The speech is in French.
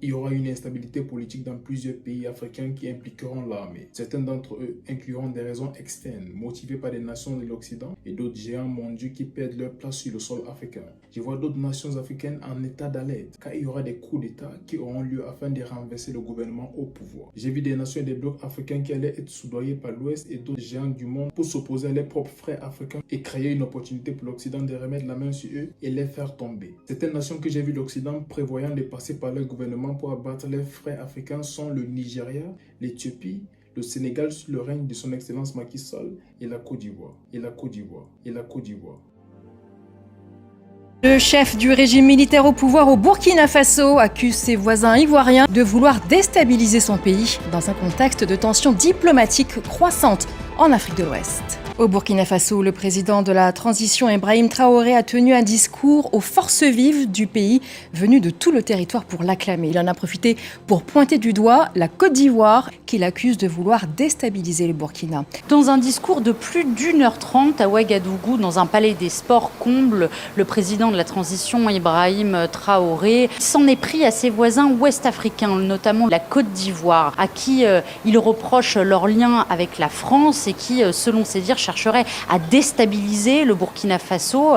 y aura une instabilité politique dans plusieurs pays africains qui impliqueront l'armée. Certains d'entre eux incluront des raisons externes, motivées par des nations de l'Occident et d'autres géants mondiaux qui perdent leur place sur le sol africain. Je vois d'autres nations africaines en état d'alerte, car il y aura des coups d'État qui auront lieu afin de renverser le gouvernement au pouvoir. J'ai vu des nations et des blocs africains qui allaient être soudoyés par l'Ouest et d'autres géants du monde pour s'opposer à leurs propres frères africains et créer une opportunité pour l'Occident de remettre la main sur eux et les faire tomber. Certaines nations que j'ai vues l'Occident prévoyant de passer par leur gouvernement pour abattre leurs frères africains sont le Nigeria, l'Éthiopie, le Sénégal sous le règne de son Excellence Macky Sall et la Côte d'Ivoire. Le chef du régime militaire au pouvoir au Burkina Faso accuse ses voisins ivoiriens de vouloir déstabiliser son pays dans un contexte de tensions diplomatiques croissantes en Afrique de l'Ouest. Au Burkina Faso, le président de la transition Ibrahim Traoré a tenu un discours aux forces vives du pays venues de tout le territoire pour l'acclamer. Il en a profité pour pointer du doigt la Côte d'Ivoire qu'il accuse de vouloir déstabiliser le Burkina. Dans un discours de plus d'1h30 à Ouagadougou, dans un palais des sports comble, le président de la transition Ibrahim Traoré s'en est pris à ses voisins ouest-africains, notamment la Côte d'Ivoire, à qui il reproche leur lien avec la France et qui, selon ses dires, chercherait à déstabiliser le Burkina Faso.